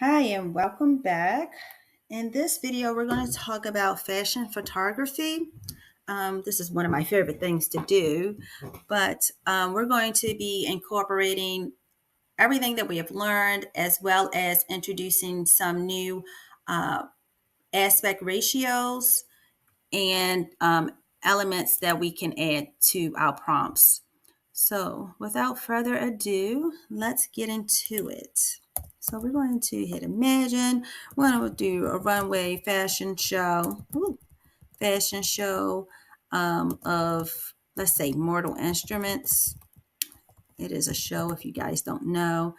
Hi and welcome back. In this video, we're going to talk about fashion photography. This is one of my favorite things to do, but we're going to be incorporating everything that we have learned as well as introducing some new uh, aspect ratios and elements that we can add to our prompts. So without further ado, let's get into it. So we're going to hit imagine. We're going to do a runway fashion show. Fashion show of, let's say, Mortal Instruments. It is a show, if you guys don't know,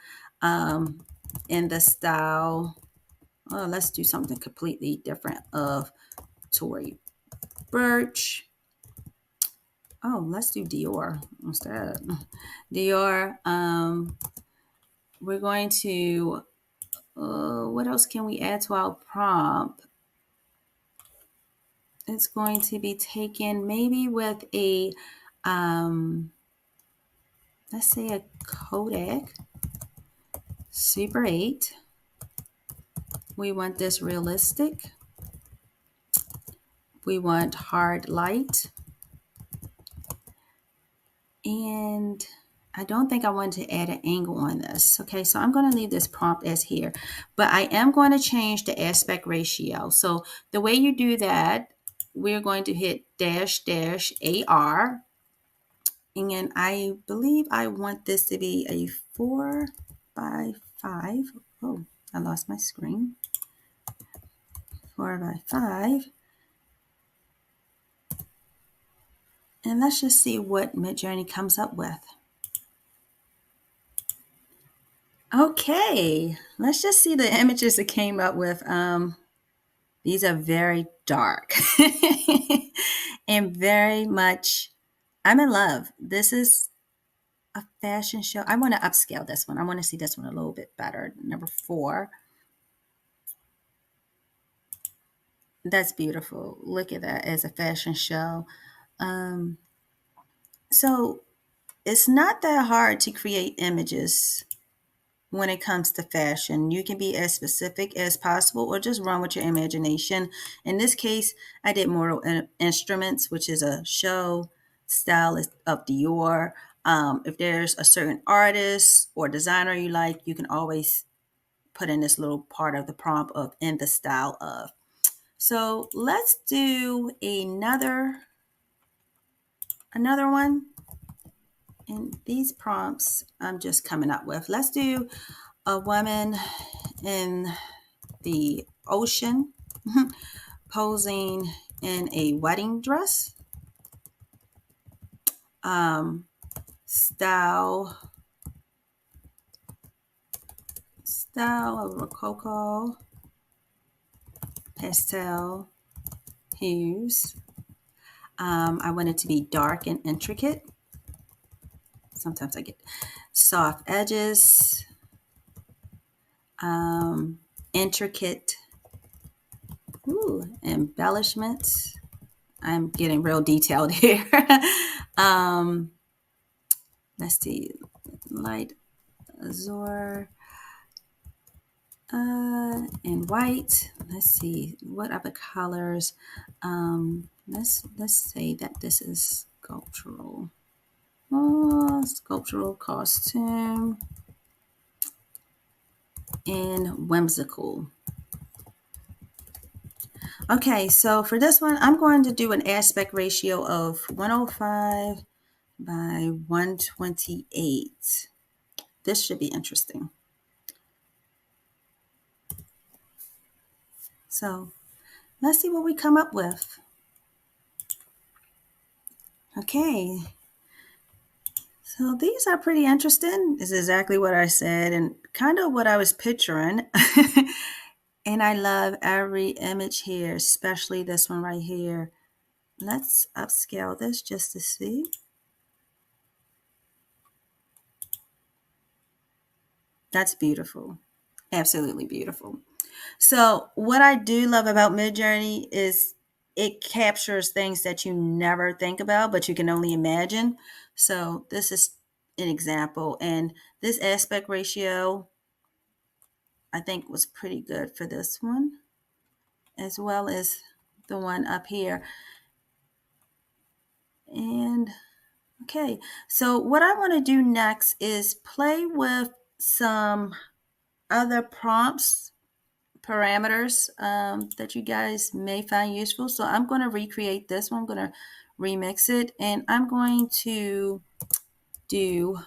in the style. Oh, let's do something completely different of Tory Burch. Oh, let's do Dior instead. Dior. We're going to, what else can we add to our prompt? It's going to be taken maybe with a, let's say a Kodak Super 8. We want this realistic. We want hard light. And I don't think I want to add an angle on this. Okay, so I'm going to leave this prompt as here, but I am going to change the aspect ratio. So the way you do that, we're going to hit dash dash AR. And I believe I want this to be a 4:5. Oh, I lost my screen. 4:5. And let's just see what Midjourney comes up with. Okay, let's just see the images it came up with. These are very dark and very much, I'm in love. This is a fashion show. I want to upscale this one. I want to see this one a little bit better. Number 4. That's beautiful. Look at that as a fashion show. Um, so it's not that hard to create images when it comes to fashion. You can be as specific as possible or just run with your imagination. In this case, I did Mortal Instruments, which is a show style of Dior. If there's a certain artist or designer you like, you can always put in this little part of the prompt of in the style of. So let's do another one. And these prompts I'm just coming up with. Let's do a woman in the ocean posing in a wedding dress. Style of rococo pastel hues. I want it to be dark and intricate. Sometimes I get soft edges, intricate embellishments. I'm getting real detailed here. Let's see, light azure and white. Let's see, what other colors? Let's say that this is sculptural. Sculptural costume and whimsical. Okay, so for this one, I'm going to do an aspect ratio of 105 by 128. This should be interesting. So let's see what we come up with. Okay, so these are pretty interesting. This is exactly what I said and kind of what I was picturing. And I love every image here, especially this one right here. Let's upscale this just to see. That's beautiful. Absolutely beautiful. So what I do love about Midjourney is it captures things that you never think about, but you can only imagine. So this is an example. And this aspect ratio, I think was pretty good for this one, as well as the one up here. And okay, so what I want to do next is play with some other prompts, parameters that you guys may find useful. So I'm going to recreate this one. I'm going to remix it, and I'm going to do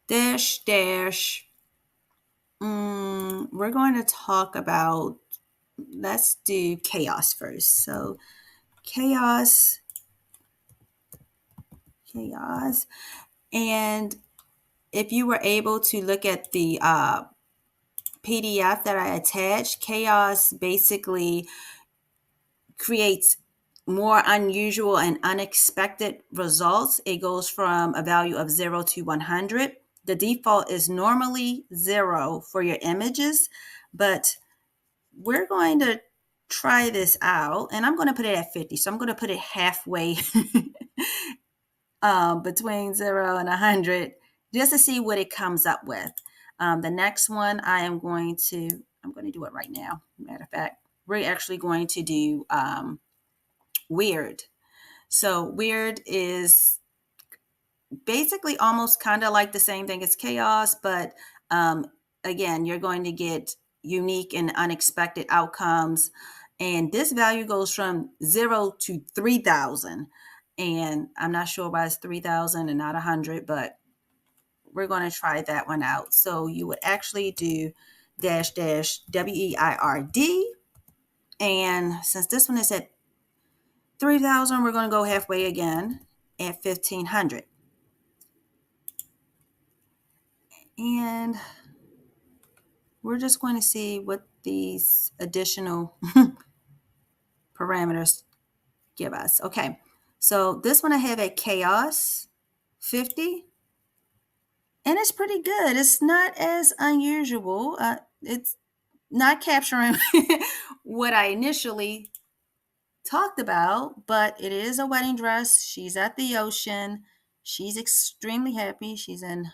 dash dash. We're going to talk about, let's do chaos first. So chaos. And if you were able to look at the PDF that I attached, chaos basically creates more unusual and unexpected results. It goes from a value of 0 to 100. The default is normally 0 for your images, but we're going to try this out, and I'm going to put it at 50. So I'm going to put it halfway between 0 and 100 just to see what it comes up with. The next one I'm going to do it right now. Matter of fact, we're actually going to do weird. So weird is basically almost kind of like the same thing as chaos, but again, you're going to get unique and unexpected outcomes. And this value goes from 0 to 3,000. And I'm not sure why it's 3,000 and not 100, but we're going to try that one out. So you would actually do dash dash WEIRD. And since this one is at 3,000, we're going to go halfway again at 1,500. And we're just going to see what these additional parameters give us. Okay, so this one I have at chaos 50, and it's pretty good. It's not as unusual. It's not capturing what I initially talked about, but it is a wedding dress. She's at the ocean. She's extremely happy. She's in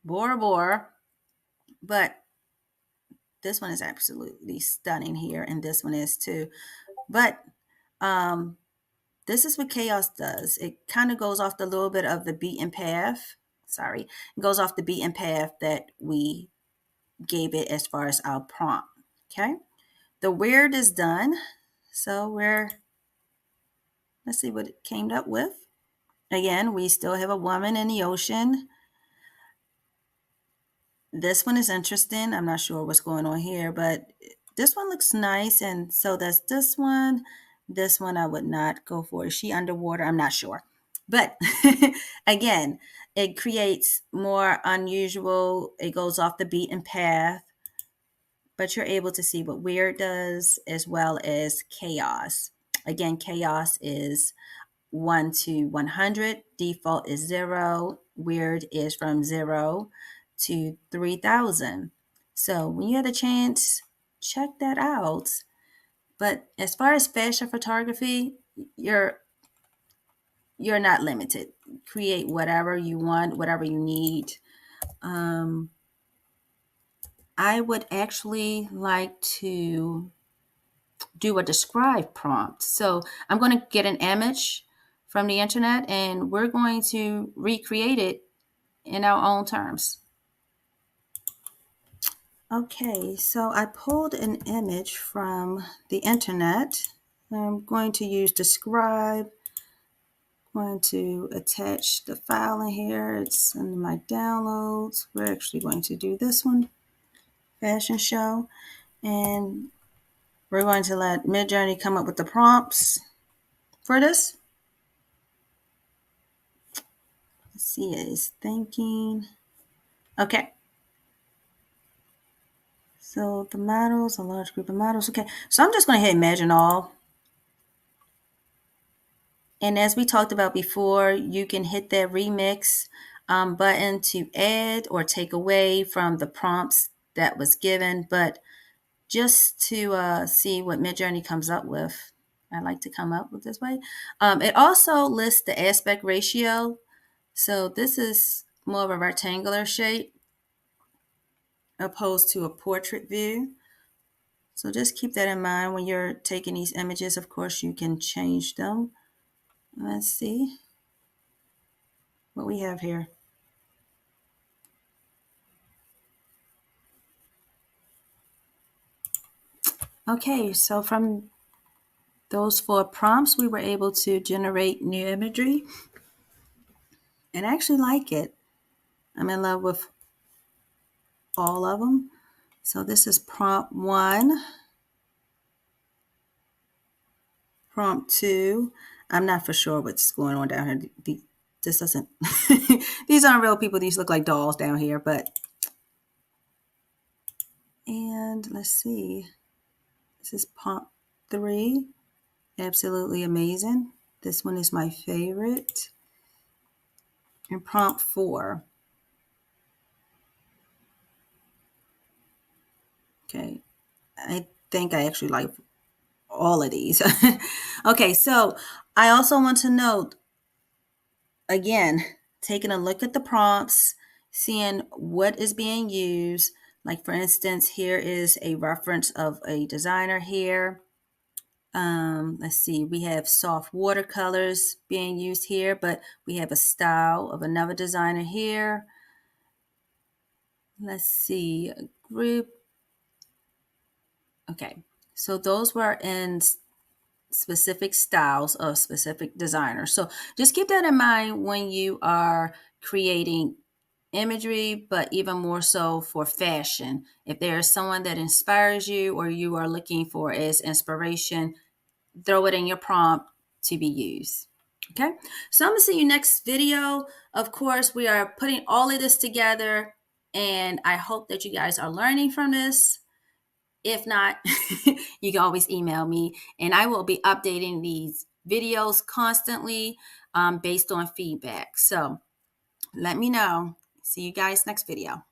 Bora Bora, but this one is absolutely stunning here, and this one is too. But this is what chaos does. It kind of goes off the little bit of the beaten path. Sorry, it goes off the beaten path that we gave it as far as our prompt. Okay, the weird is done. So let's see what it came up with. Again, we still have a woman in the ocean. This one is interesting. I'm not sure what's going on here, but this one looks nice. And so that's this one. This one I would not go for. Is she underwater? I'm not sure. But again, it creates more unusual. It goes off the beaten path. But you're able to see what weird does as well as chaos. Again, chaos is 1 to 100. Default is 0. Weird is from 0 to 3,000. So when you have the chance, check that out. But as far as fashion photography, you're not limited. Create whatever you want, whatever you need. I would actually like to do a describe prompt. So I'm going to get an image from the internet, and we're going to recreate it in our own terms. Okay, so I pulled an image from the internet. I'm going to use describe. I'm going to attach the file in here. It's in my downloads. We're actually going to do this one, fashion show. And we're going to let Midjourney come up with the prompts for this. Let's see, it is thinking. Okay. So the models, a large group of models. Okay, so I'm just going to hit Imagine All. And as we talked about before, you can hit that remix button to add or take away from the prompts that was given. But just to see what Midjourney comes up with, I like to come up with this way. It also lists the aspect ratio. So this is more of a rectangular shape. opposed to a portrait view. So just keep that in mind when you're taking these images. Of course, you can change them. Let's see what we have here. Okay, so from those 4 prompts, we were able to generate new imagery, and I actually like it. I'm in love with all of them. So this is prompt 1, prompt 2. I'm not for sure what's going on down here. This doesn't, these aren't real people. These look like dolls down here, and let's see. This is prompt 3. Absolutely amazing. This one is my favorite. And prompt 4. Okay. I think I actually like all of these. Okay, so I also want to note, again, taking a look at the prompts, seeing what is being used. Like, for instance, here is a reference of a designer here. Let's see, we have soft watercolors being used here, but we have a style of another designer here. Let's see, a group. Okay, so those were in specific styles of specific designers. So just keep that in mind when you are creating imagery, but even more so for fashion. If there is someone that inspires you or you are looking for as inspiration, throw it in your prompt to be used. Okay, so I'm gonna see you next video. Of course, we are putting all of this together, and I hope that you guys are learning from this. If not, you can always email me, and I will be updating these videos constantly based on feedback. So let me know. See you guys next video.